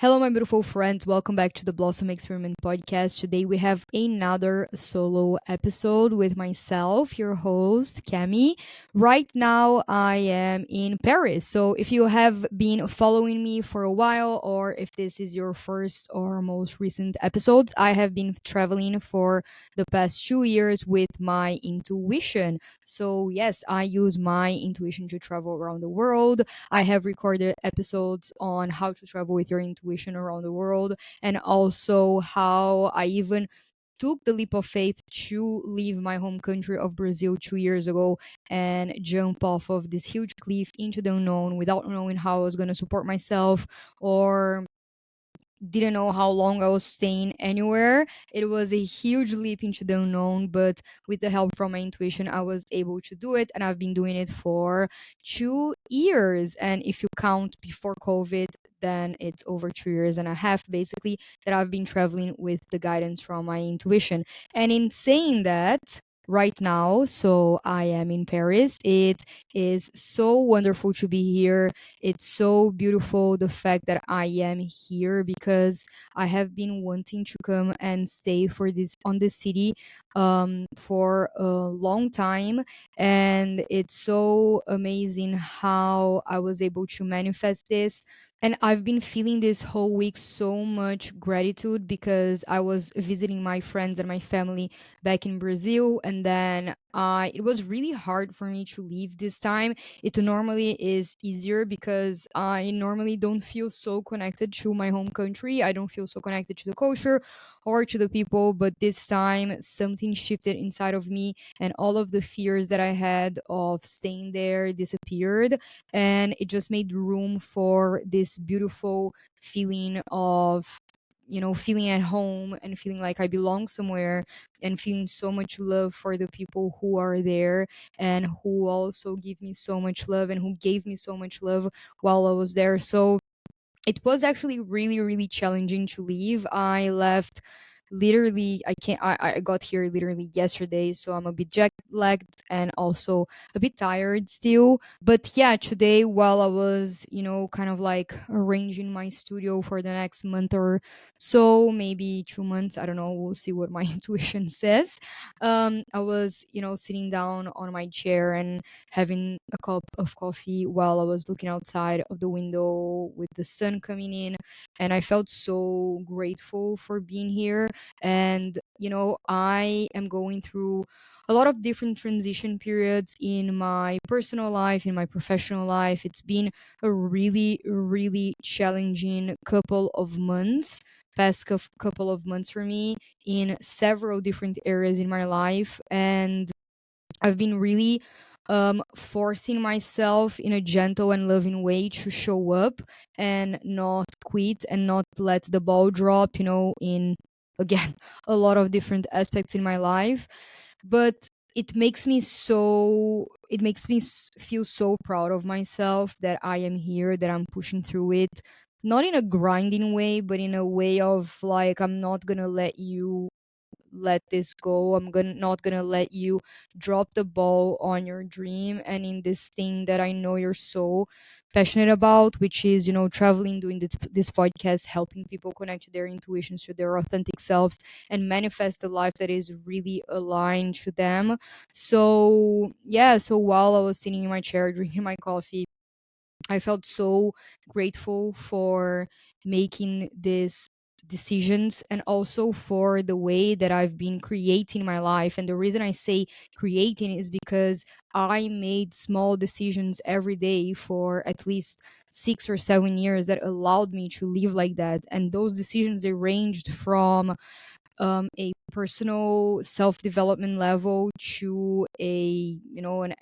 Hello, my beautiful friends. Welcome back to the Blossom Experiment podcast. Today we have another solo episode with myself, your host, Cami. Right now, I am in Paris. So, if you have been following me for a while, or if this is your first or most recent episodes, I have been traveling for the past 2 years with my intuition. So, yes, I use my intuition to travel around the world. I have recorded episodes on how to travel with your intuition around the world, and also how I even took the leap of faith to leave my home country of Brazil 2 years ago and jump off of this huge cliff into the unknown without knowing how I was going to support myself or didn't know how long I was staying anywhere. It was a huge leap into the unknown, but with the help from my intuition, I was able to do it. And I've been doing it for 2 years. And if you count before COVID, then it's over 2 years and a half basically that I've been traveling with the guidance from my intuition. And in saying that, right now, so I am in Paris. It is so wonderful to be here. It's so beautiful the fact that I am here because I have been wanting to come and stay for this on this city for a long time, and it's so amazing how I was able to manifest this. And I've been feeling this whole week so much gratitude because I was visiting my friends and my family back in Brazil, and then it was really hard for me to leave this time. It normally is easier because I normally don't feel so connected to my home country. I don't feel so connected to the culture or to the people, but this time something shifted inside of me and all of the fears that I had of staying there disappeared, and it just made room for this beautiful feeling of feeling at home and feeling like I belong somewhere and feeling so much love for the people who are there and who also give me so much love and who gave me so much love while I was there. So it was actually really, really challenging to leave. I left literally I got here literally yesterday, so I'm a bit jet lagged and also a bit tired still. But yeah, today while I was, kind of like arranging my studio for the next month or so, maybe 2 months, I don't know, we'll see what my intuition says. I was, sitting down on my chair and having a cup of coffee while I was looking outside of the window with the sun coming in. And I felt so grateful for being here. And, I am going through a lot of different transition periods in my personal life, in my professional life. It's been a really, really challenging couple of months for me in several different areas in my life. And I've been really forcing myself in a gentle and loving way to show up and not quit and not let the ball drop, in again, a lot of different aspects in my life. But it makes me feel so proud of myself that I am here, that I'm pushing through it. Not in a grinding way, but in a way of like, I'm not gonna let this go. Not gonna let you drop the ball on your dream and in this thing that I know you're so passionate about, which is, traveling, doing this podcast, helping people connect to their intuitions, to their authentic selves, and manifest the life that is really aligned to them. So yeah, so while I was sitting in my chair drinking my coffee, I felt so grateful for making these decisions and also for the way that I've been creating my life. And the reason I say creating is because I made small decisions every day for at least 6 or 7 years that allowed me to live like that. And those decisions, they ranged from a personal self-development level to an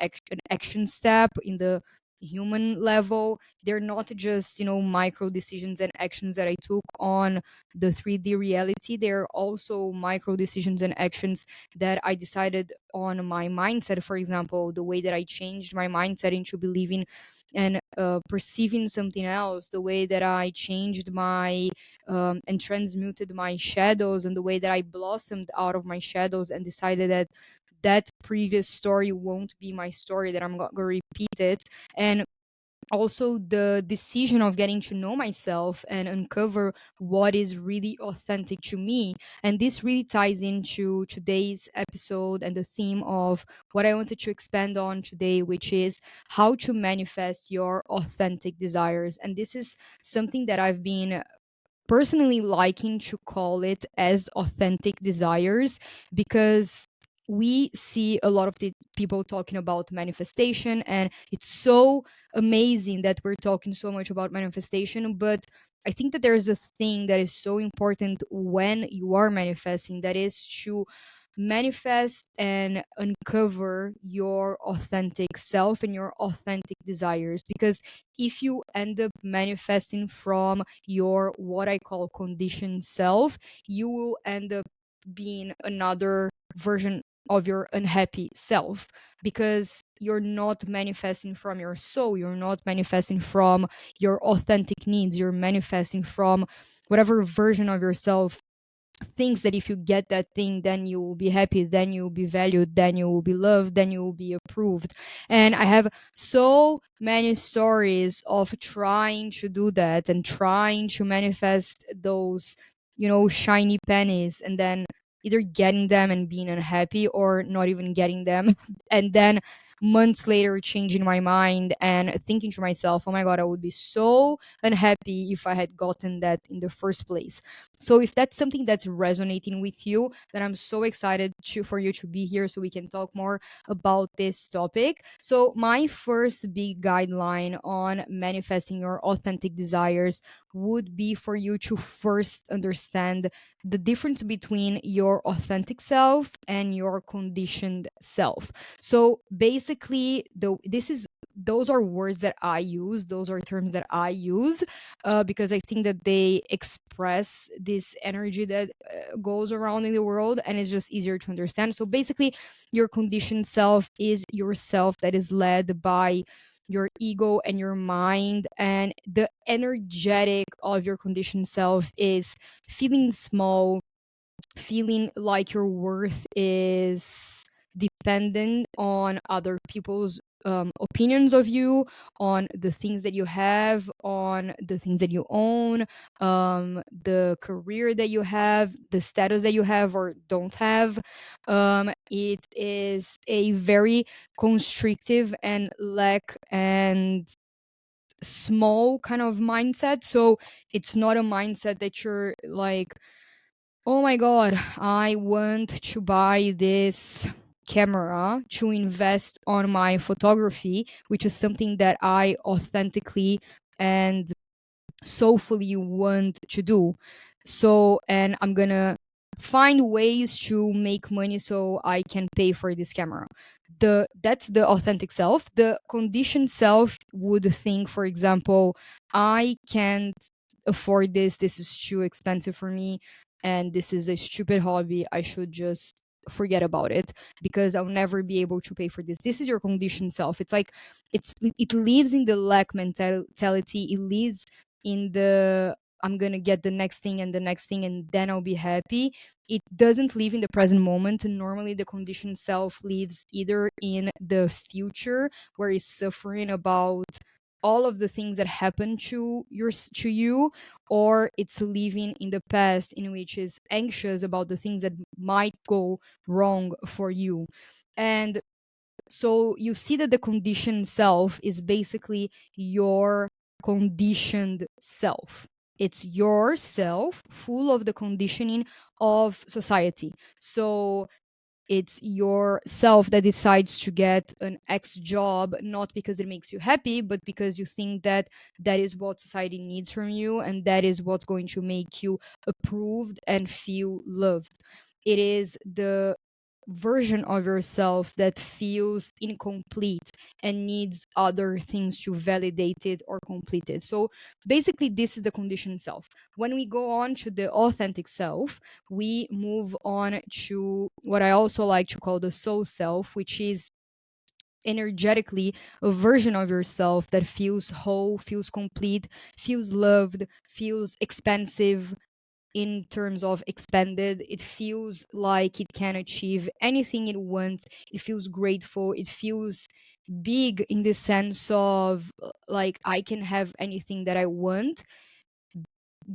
action step in the human level. They're not just, micro decisions and actions that I took on the 3D reality. They're also micro decisions and actions that I decided on my mindset. For example, the way that I changed my mindset into believing and perceiving something else, the way that I changed my and transmuted my shadows, and the way that I blossomed out of my shadows and decided that that previous story won't be my story, that I'm not going to repeat it. And also the decision of getting to know myself and uncover what is really authentic to me. And this really ties into today's episode and the theme of what I wanted to expand on today, which is how to manifest your authentic desires. And this is something that I've been personally liking to call it as authentic desires, because we see a lot of the people talking about manifestation, and it's so amazing that we're talking so much about manifestation. But I think that there's a thing that is so important when you are manifesting, that is to manifest and uncover your authentic self and your authentic desires. Because if you end up manifesting from your what I call conditioned self, you will end up being another version of your unhappy self, because you're not manifesting from your soul, you're not manifesting from your authentic needs, you're manifesting from whatever version of yourself thinks that if you get that thing, then you will be happy, then you will be valued, then you will be loved, then you will be approved. And I have so many stories of trying to do that and trying to manifest those, shiny pennies, and then either getting them and being unhappy, or not even getting them and then months later changing my mind and thinking to myself, oh my god, I would be so unhappy if I had gotten that in the first place. So if that's something that's resonating with you, then I'm so excited for you to be here so we can talk more about this topic. So my first big guideline on manifesting your authentic desires would be for you to first understand the difference between your authentic self and your conditioned self. So basically, those are words that I use, those are terms that I use, because I think that they express this energy that goes around in the world, and it's just easier to understand. So basically, your conditioned self is yourself that is led by your ego and your mind, and the energetic of your conditioned self is feeling small, feeling like your worth is dependent on other people's opinions of you, on the things that you have, on the things that you own, the career that you have, the status that you have or don't have. It is a very constrictive and lack and small kind of mindset. So it's not a mindset that you're like, oh my god, I want to buy this camera to invest on my photography, which is something that I authentically and soulfully want to do. So, and I'm gonna find ways to make money so I can pay for this camera. That's the authentic self. The conditioned self would think, for example, I can't afford this. This is too expensive for me, and this is a stupid hobby. I should just forget about it because I'll never be able to pay for this. This is your conditioned self. It's like it lives in the lack mentality. It lives in the I'm gonna get the next thing and the next thing and then I'll be happy. It doesn't live in the present moment. Normally, the conditioned self lives either in the future, where it's suffering about all of the things that happen to you, or it's living in the past, in which is anxious about the things that might go wrong for you. And so you see that the conditioned self is basically your conditioned self. It's yourself full of the conditioning of society. So it's yourself that decides to get an X job, not because it makes you happy, but because you think that that is what society needs from you and that is what's going to make you approved and feel loved. It is the version of yourself that feels incomplete and needs other things to validate it or complete it. So basically, this is the conditioned self. When we go on to the authentic self, we move on to what I also like to call the soul self, which is energetically a version of yourself that feels whole, feels complete, feels loved, feels expansive in terms of expanded. It feels like it can achieve anything it wants. It feels grateful. It feels big in the sense of like I can have anything that I want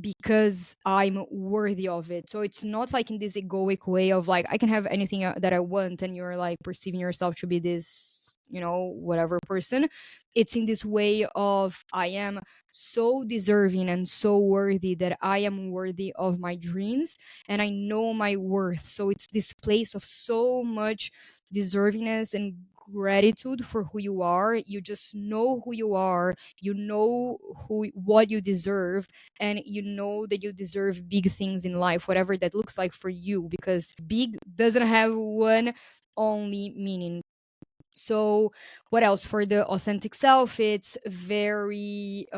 because I'm worthy of it. So it's not like in this egoic way of like I can have anything that I want and you're like perceiving yourself to be this, whatever person. It's in this way of I am so deserving and so worthy that I am worthy of my dreams and I know my worth. So it's this place of so much deservingness and gratitude for who you are. You just know who you are. You know who what you deserve, and you know that you deserve big things in life, whatever that looks like for you, because big doesn't have one only meaning. So what else for the authentic self? It's very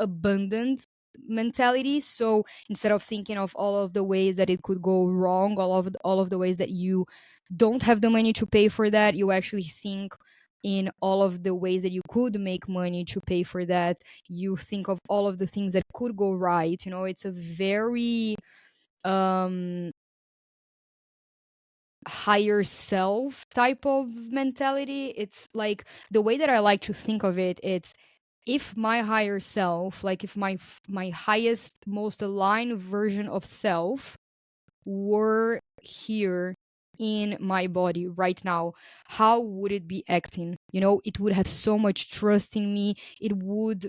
abundant mentality. So instead of thinking of all of the ways that it could go wrong, all of the ways that you don't have the money to pay for that, you actually think in all of the ways that you could make money to pay for that. You think of all of the things that could go right. It's a very um higher self type of mentality. It's like the way that I like to think of it, it's if my higher self, like if my highest most aligned version of self were here in my body right now, how would it be acting? It would have so much trust in me. It would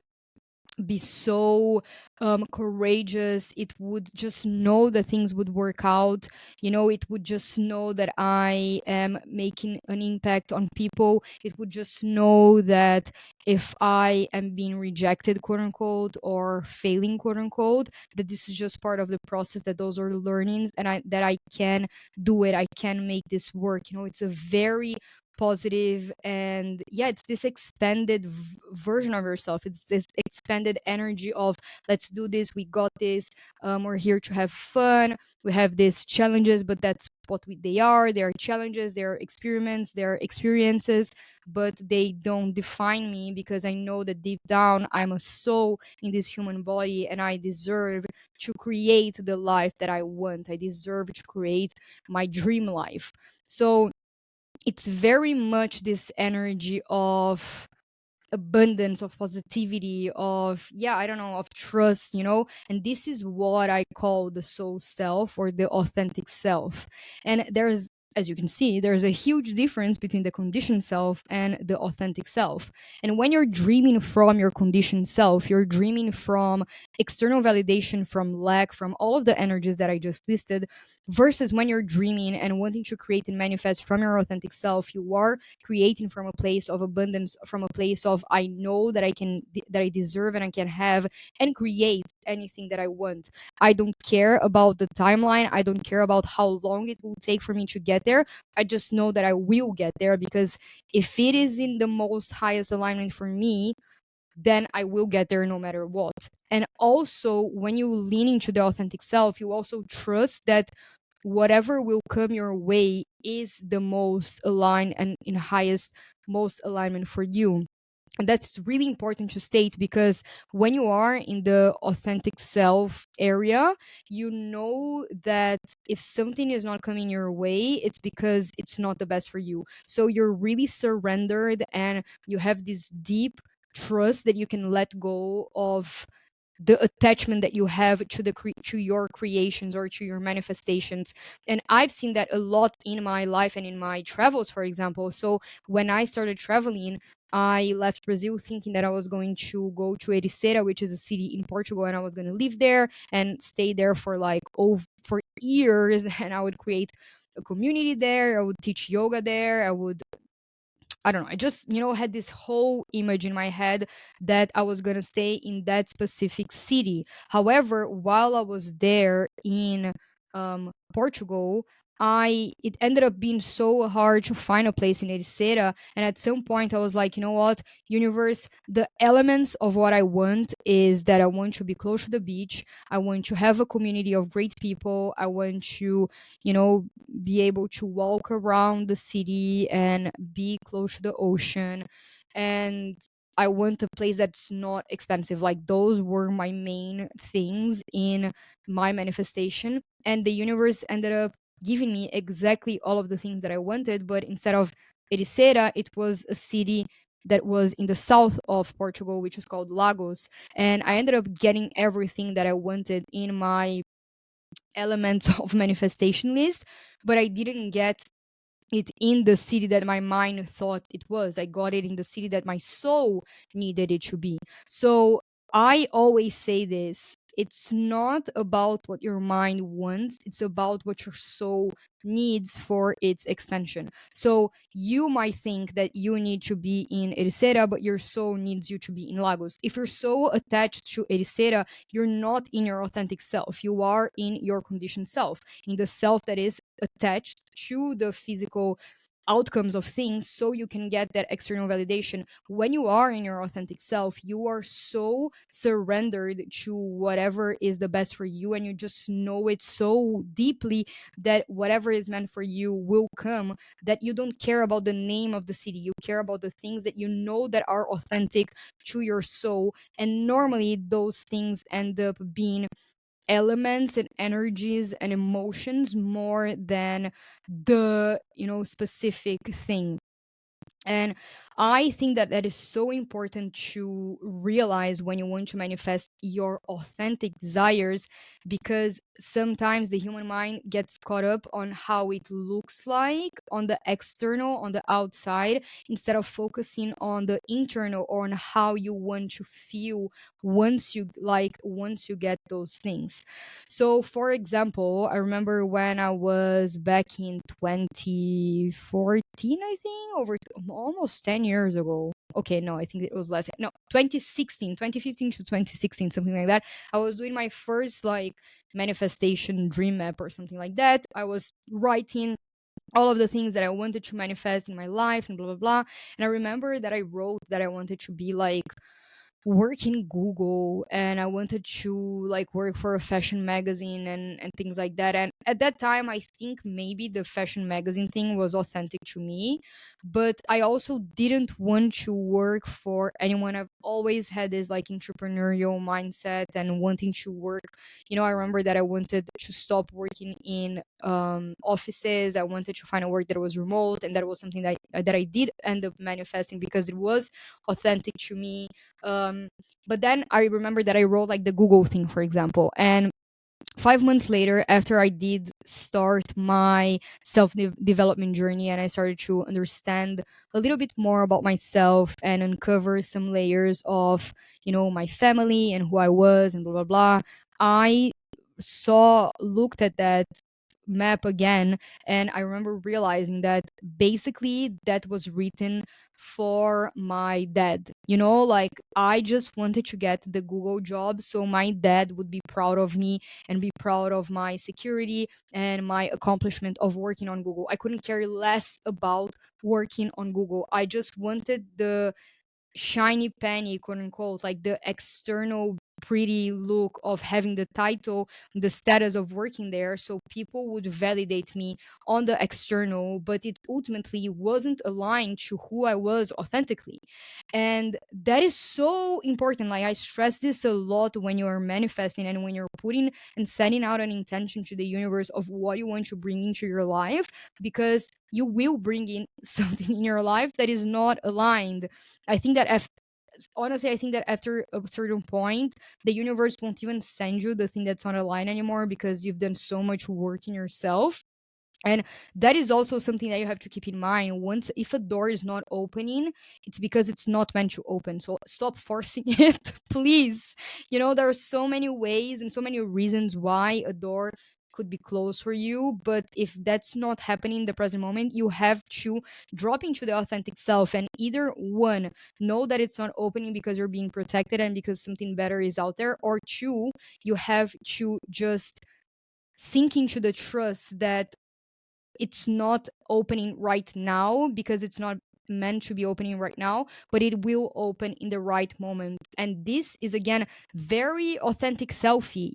be so courageous. It would just know that things would work out. It would just know that I am making an impact on people. It would just know that if I am being rejected, quote unquote, or failing, quote unquote, that this is just part of the process, that those are learnings, and I can do it. I can make this work. It's a very positive, and yeah, it's this expanded version of yourself. It's this expanded energy of let's do this, we got this. We're here to have fun. We have these challenges, but that's what they are challenges, they are experiments, they are experiences, but they don't define me, because I know that deep down I'm a soul in this human body, and I deserve to create the life that I want. I deserve to create my dream life. So it's very much this energy of abundance, of positivity, of, yeah, I don't know, of trust. And this is what I call the soul self, or the authentic self. And there's, as you can see, there's a huge difference between the conditioned self and the authentic self. And when you're dreaming from your conditioned self, you're dreaming from external validation, from lack, from all of the energies that I just listed, versus when you're dreaming and wanting to create and manifest from your authentic self, you are creating from a place of abundance, from a place of I know that that I deserve and I can have and create anything that I want. I don't care about the timeline. I don't care about how long it will take for me to get there. I just know that I will get there, because if it is in the most highest alignment for me, then I will get there no matter what. And also, when you lean into the authentic self, you also trust that whatever will come your way is the most aligned and in highest most alignment for you. And that's really important to state, because when you are in the authentic self area, you know that if something is not coming your way, it's because it's not the best for you. So you're really surrendered, and you have this deep trust that you can let go of the attachment that you have to to your creations or to your manifestations. And I've seen that a lot in my life and in my travels, for example. So when I started traveling, I left Brazil thinking that I was going to go to Ericeira, which is a city in Portugal, and I was going to live there and stay there for like for years, and I would create a community there. I would teach yoga there. I don't know. I just, had this whole image in my head that I was going to stay in that specific city. However, while I was there in Portugal, it ended up being so hard to find a place in Ericeira. And at some point, I was like, you know what, universe, the elements of what I want is that I want to be close to the beach. I want to have a community of great people. I want to, be able to walk around the city and be close to the ocean. And I want a place that's not expensive. Like, those were my main things in my manifestation. And the universe ended up giving me exactly all of the things that I wanted. But instead of Ericeira, it was a city that was in the south of Portugal, which is called Lagos. And I ended up getting everything that I wanted in my elements of manifestation list, but I didn't get it in the city that my mind thought it was. I got it in the city that my soul needed it to be. So I always say this, it's not about what your mind wants, it's about what your soul needs for its expansion. So you might think that you need to be in Ericeira, but your soul needs you to be in Lagos. If you're so attached to Ericeira, you're not in your authentic self. You are in your conditioned self, in the self that is attached to the physical outcomes of things, so you can get that external validation. When you are in your authentic self, you are so surrendered to whatever is the best for you, and you just know it so deeply that whatever is meant for you will come, that you don't care about the name of the city. You care about the things that you know that are authentic to your soul, and normally those things end up being elements and energies and emotions more than the specific thing. And I think that that is so important to realize when you want to manifest your authentic desires, because sometimes the human mind gets caught up on how it looks like on the external, on the outside, instead of focusing on the internal, or on how you want to feel once you get those things. So, for example, I remember when I was back in 2014, I think, almost 10 years ago. Okay, no, I think it was less. No, 2016, 2015 to 2016, something like that. I was doing my first like manifestation dream map or something like that. I was writing all of the things that I wanted to manifest in my life and blah blah blah. And I remember that I wrote that I wanted to be like work in Google, and I wanted to like work for a fashion magazine and things like that. And at that time, I think maybe the fashion magazine thing was authentic to me, but I also didn't want to work for anyone. I've always had this like entrepreneurial mindset and wanting to work. I remember that I wanted to stop working in offices. I wanted to find a work that was remote, and that was something that I did end up manifesting because it was authentic to me. But then I remember that I wrote like the Google thing, for example. And 5 months later, after I did start my self development journey, and I started to understand a little bit more about myself and uncover some layers of, my family and who I was and blah, blah, blah, I looked at that map again, and I remember realizing that basically that was written for my dad. Like I just wanted to get the Google job so my dad would be proud of me and be proud of my security and my accomplishment of working on Google. I couldn't care less about working on Google. I just wanted the shiny penny, quote unquote, like the external pretty look of having the title, the status of working there, so people would validate me on the external, but it ultimately wasn't aligned to who I was authentically. And that is so important. Like I stress this a lot when you are manifesting and when you're putting and setting out an intention to the universe of what you want to bring into your life, because you will bring in something in your life that is not aligned. I think that honestly, I think that after a certain point, the universe won't even send you the thing that's not aligned anymore, because you've done so much work in yourself. And that is also something that you have to keep in mind. Once, if a door is not opening, it's because it's not meant to open. So stop forcing it, please. There are so many ways and so many reasons why a door could be closed for you. But if that's not happening in the present moment, you have to drop into the authentic self, and either one, know that it's not opening because you're being protected and because something better is out there, or two, you have to just sink into the trust that it's not opening right now because it's not meant to be opening right now, but it will open in the right moment. And this is again very authentic selfie.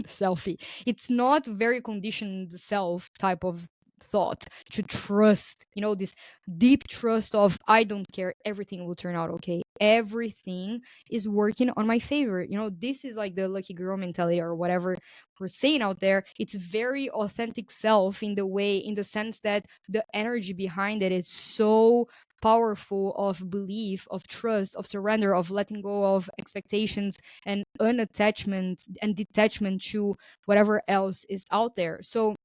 Selfie. It's not very conditioned self type of thought to trust, this deep trust of I don't care, everything will turn out okay. everything is working on my favor. This is like the lucky girl mentality or whatever we're saying out there. It's very authentic self in the sense that the energy behind it is so powerful, of belief, of trust, of surrender, of letting go of expectations and unattachment and detachment to whatever else is out there. So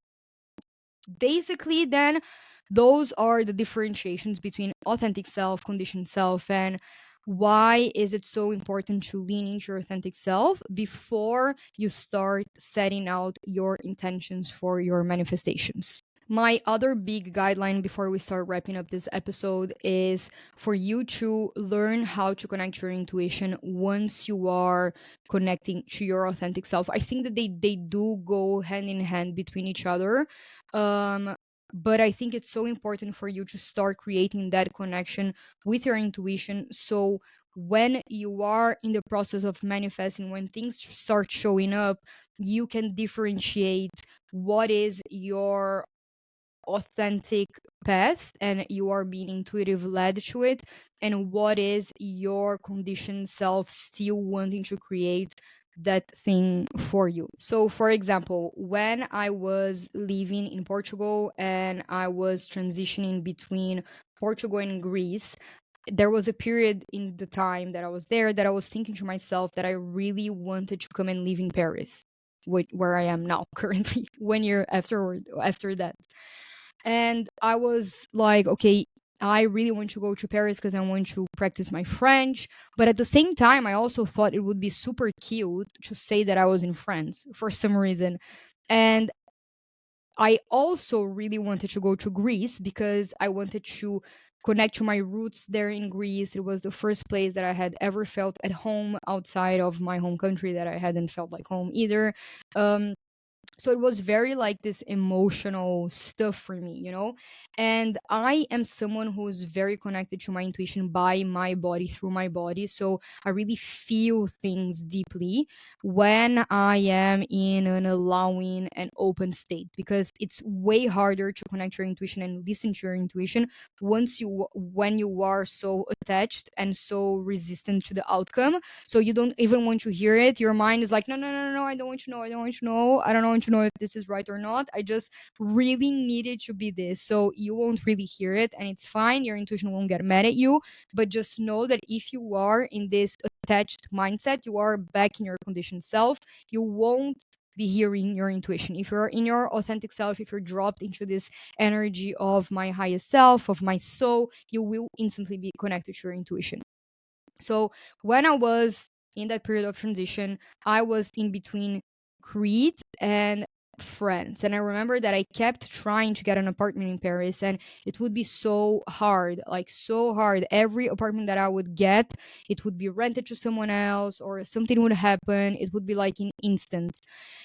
basically, then, those are the differentiations between authentic self, conditioned self, and why is it so important to lean into your authentic self before you start setting out your intentions for your manifestations. My other big guideline before we start wrapping up this episode is for you to learn how to connect your intuition once you are connecting to your authentic self. I think that they do go hand in hand between each other. Um, but I think it's so important for you to start creating that connection with your intuition. So when you are in the process of manifesting, when things start showing up, you can differentiate what is your authentic path and you are being intuitive led to it, and what is your conditioned self still wanting to create that thing for you. So for example, when I was living in Portugal and I was transitioning between Portugal and Greece, there was a period in the time that I was there that I was thinking to myself that I really wanted to come and live in Paris, where I am now currently, 1 year after that. And I was like, okay, I really want to go to Paris because I want to practice my French. But at the same time, I also thought it would be super cute to say that I was in France for some reason. And I also really wanted to go to Greece because I wanted to connect to my roots there in Greece. It was the first place that I had ever felt at home outside of my home country, that I hadn't felt like home either. Um, so it was very like this emotional stuff for me. And I am someone who's very connected to my intuition by my body, through my body. So I really feel things deeply when I am in an allowing and open state, because it's way harder to connect your intuition and listen to your intuition when you are so attached and so resistant to the outcome, so you don't even want to hear it. Your mind is like, no, no, no, no, no, I don't want to know. I don't want to know. I don't want to know if this is right or not. I just really need it to be this. So you won't really hear it, and it's fine. Your intuition won't get mad at you. But just know that if you are in this attached mindset, you are back in your conditioned self. You won't be hearing your intuition. If you're in your authentic self, if you're dropped into this energy of my highest self, of my soul, you will instantly be connected to your intuition. So when I was in that period of transition, I was in between Crete and France. And I remember that I kept trying to get an apartment in Paris, and it would be so hard, like so hard. Every apartment that I would get, it would be rented to someone else, or something would happen. It would be like in instants.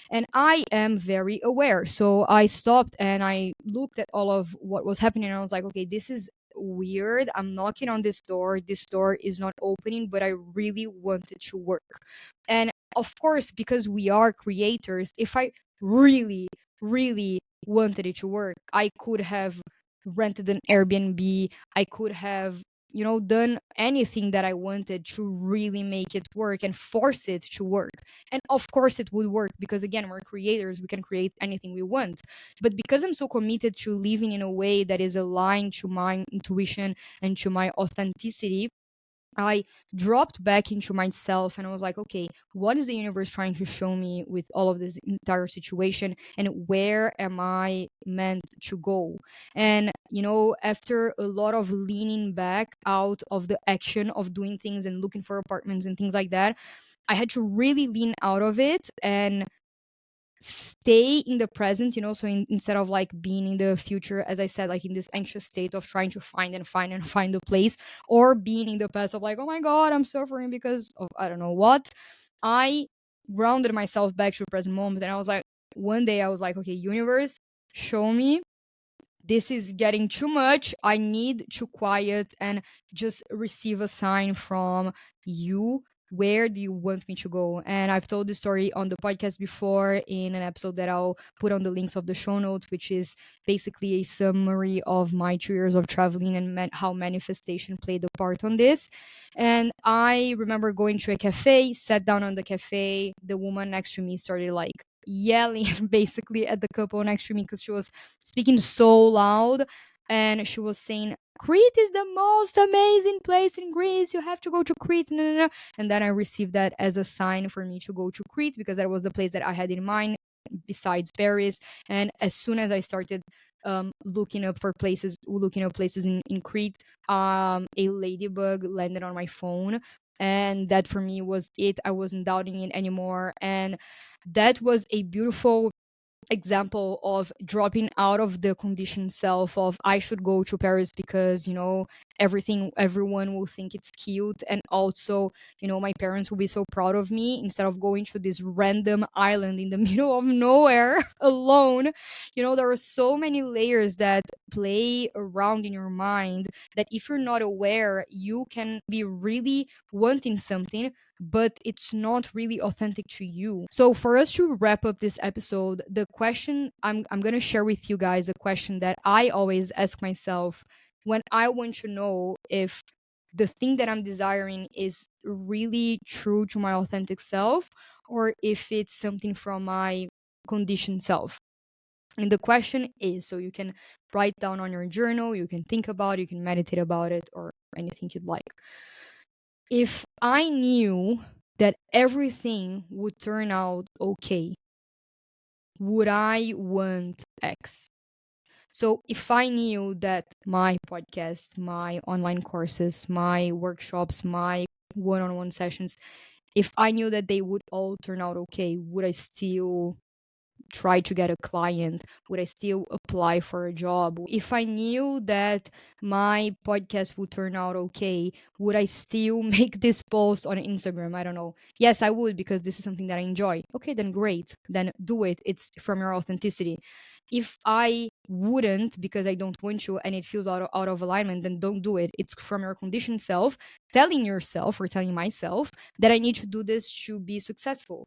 And I am very aware. So I stopped and I looked at all of what was happening, and I was like, okay, this is weird. I'm knocking on this door. This door is not opening, but I really want it to work. And of course, because we are creators, if I really, really wanted it to work, I could have rented an Airbnb. I could have, done anything that I wanted to really make it work and force it to work. And of course, it would work because, again, we're creators. We can create anything we want. But because I'm so committed to living in a way that is aligned to my intuition and to my authenticity, I dropped back into myself and I was like, okay, what is the universe trying to show me with all of this entire situation? And where am I meant to go? And, after a lot of leaning back out of the action of doing things and looking for apartments and things like that, I had to really lean out of it and stay in the present, so instead of like being in the future, as I said, like in this anxious state of trying to find and find and find the place, or being in the past of like, oh my god, I'm suffering because of I don't know what. I grounded myself back to the present moment, and I was like, one day I was like, okay, universe, show me, this is getting too much. I need to quiet and just receive a sign from you where do you want me to go? And I've told this story on the podcast before in an episode that I'll put on the links of the show notes, which is basically a summary of my 2 years of traveling and how manifestation played a part on this. And I remember going to a cafe, sat down on the cafe. The woman next to me started like yelling basically at the couple next to me because she was speaking so loud, and she was saying, Crete is the most amazing place in Greece. You have to go to Crete. No, no, no. And then I received that as a sign for me to go to Crete because that was the place that I had in mind besides Paris. And as soon as I started looking up places in Crete, a ladybug landed on my phone. And that for me was it. I wasn't doubting it anymore. And that was a beautiful example of dropping out of the conditioned self of I should go to Paris because everyone will think it's cute, and also my parents will be so proud of me, instead of going to this random island in the middle of nowhere alone. There are so many layers that play around in your mind that if you're not aware, you can be really wanting something, but it's not really authentic to you. So for us to wrap up this episode, the question I'm going to share with you guys, a question that I always ask myself when I want to know if the thing that I'm desiring is really true to my authentic self, or if it's something from my conditioned self. And the question is, so you can write down on your journal, you can think about it, you can meditate about it, or anything you'd like. If I knew that everything would turn out okay, would I want X? So if I knew that my podcast, my online courses, my workshops, my one on one sessions, if I knew that they would all turn out okay, would I still try to get a client? Would I still apply for a job? If I knew that my podcast would turn out okay, would I still make this post on Instagram? I don't know. Yes, I would, because this is something that I enjoy. Okay, then great. Then do it. It's from your authenticity. If I wouldn't because I don't want to and it feels out of alignment, then don't do it. It's from your conditioned self telling yourself or telling myself that I need to do this to be successful.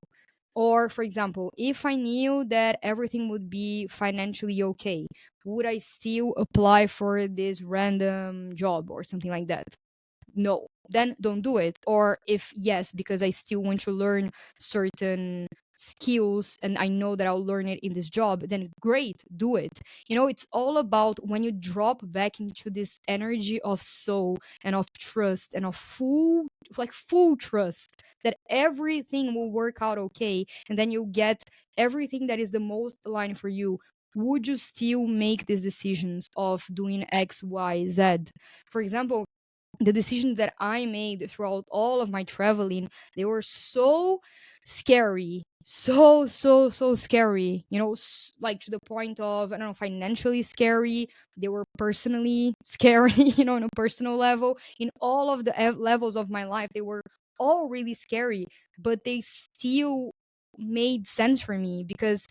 Or, for example, if I knew that everything would be financially okay, would I still apply for this random job or something like that? No, then don't do it. Or if yes, because I still want to learn certain skills and I know that I'll learn it in this job, then great, do it. It's all about when you drop back into this energy of soul and of trust and of full trust that everything will work out okay, and then you get everything that is the most aligned for you. Would you still make these decisions of doing X, Y, Z? For example, the decisions that I made throughout all of my traveling, they were so scary. So scary. Like to the point of, I don't know, financially scary. They were personally scary, on a personal level. In all of the levels of my life, they were all really scary, but they still made sense for me because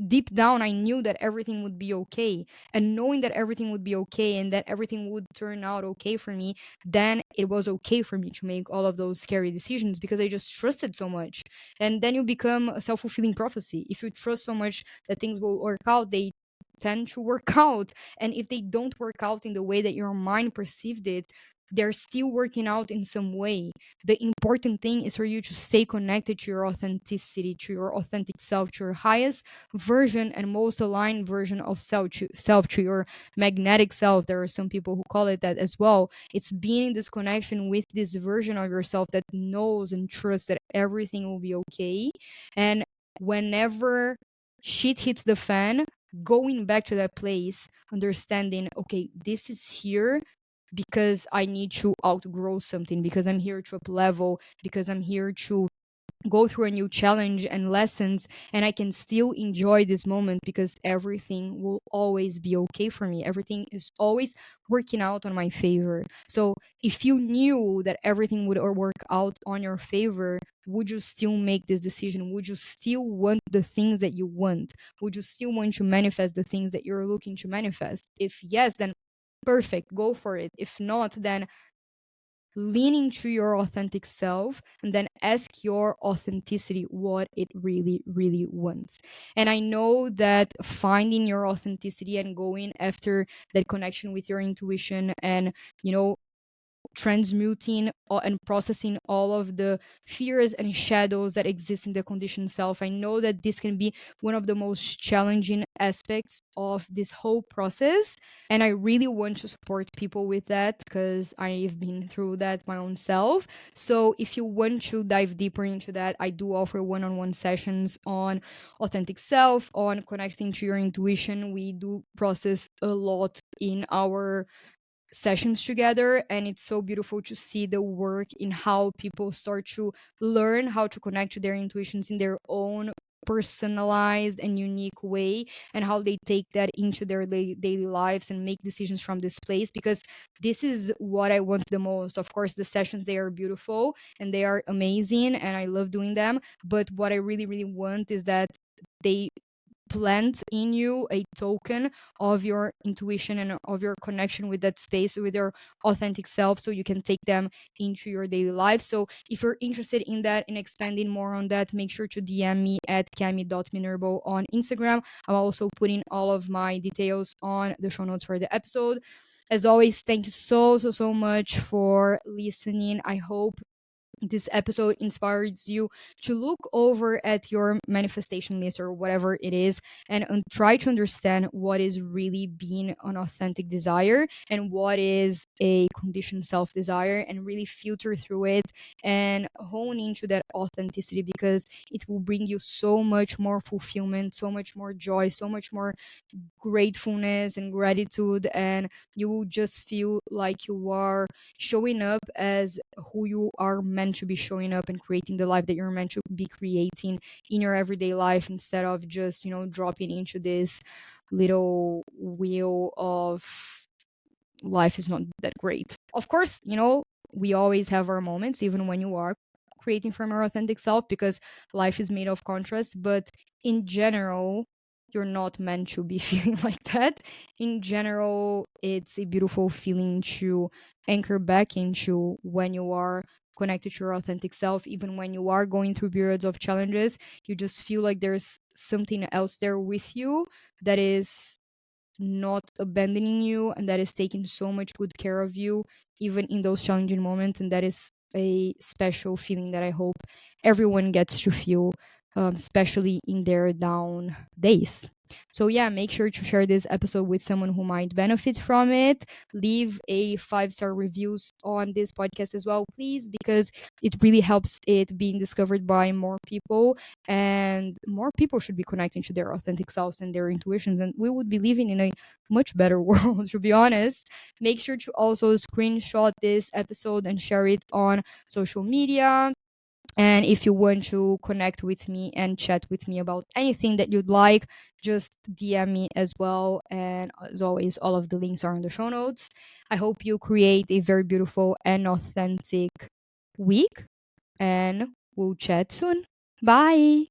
deep down I knew that everything would be okay. And knowing that everything would be okay and that everything would turn out okay for me, then it was okay for me to make all of those scary decisions because I just trusted so much. And then you become a self-fulfilling prophecy. If you trust so much that things will work out, they tend to work out. And if they don't work out in the way that your mind perceived it, they're still working out in some way. The important thing is for you to stay connected to your authenticity, to your authentic self, to your highest version and most aligned version of self, to your magnetic self. There are some people who call it that as well. It's being in this connection with this version of yourself that knows and trusts that everything will be okay. And whenever shit hits the fan, going back to that place, understanding, okay, this is here because I need to outgrow something, because I'm here to up level, because I'm here to go through a new challenge and lessons, and I can still enjoy this moment because everything will always be okay for me. Everything is always working out on my favor. So if you knew that everything would work out on your favor, would you still make this decision? Would you still want the things that you want? Would you still want to manifest the things that you're looking to manifest? If yes, then perfect, go for it. If not, then lean into your authentic self and then ask your authenticity what it really, really wants. And I know that finding your authenticity and going after that connection with your intuition and, you know, transmuting and processing all of the fears and shadows that exist in the conditioned self. I know that this can be one of the most challenging aspects of this whole process. And I really want to support people with that because I've been through that my own self. So if you want to dive deeper into that, I do offer one on one sessions on authentic self, on connecting to your intuition. We do process a lot in our sessions together, and it's so beautiful to see the work in how people start to learn how to connect to their intuitions in their own personalized and unique way, and how they take that into their daily lives and make decisions from this place, because this is what I want the most. Of course, the sessions, they are beautiful and they are amazing and I love doing them, but what I really, really want is that they plant in you a token of your intuition and of your connection with that space, with your authentic self, so you can take them into your daily life. So if you're interested in that and expanding more on that, make sure to DM me at cami.minerbo on Instagram. I'm also putting all of my details on the show notes for the episode. As always, thank you so much for listening. I hope this episode inspires you to look over at your manifestation list or whatever it is, and try to understand what is really being an authentic desire and what is a conditioned self desire, and really filter through it and hone into that authenticity, because it will bring you so much more fulfillment, so much more joy, so much more gratefulness and gratitude, and you will just feel like you are showing up as who you are meant to be showing up, and creating the life that you're meant to be creating in your everyday life, instead of just, you know, dropping into this little wheel of life is not that great. Of course, you know, we always have our moments, even when you are creating from your authentic self, because life is made of contrast. But in general, you're not meant to be feeling like that. In general, it's a beautiful feeling to anchor back into when you are connected to your authentic self, even when you are going through periods of challenges. You just feel like there's something else there with you that is not abandoning you and that is taking so much good care of you even in those challenging moments, and that is a special feeling that I hope everyone gets to feel, especially in their down days. So yeah, make sure to share this episode with someone who might benefit from it. Leave a 5-star reviews on this podcast as well, please, because it really helps it being discovered by more people, and more people should be connecting to their authentic selves and their intuitions, and we would be living in a much better world, to be honest. Make sure to also screenshot this episode and share it on social media. And if you want to connect with me and chat with me about anything that you'd like, just DM me as well. And as always, all of the links are in the show notes. I hope you create a very beautiful and authentic week, and we'll chat soon. Bye.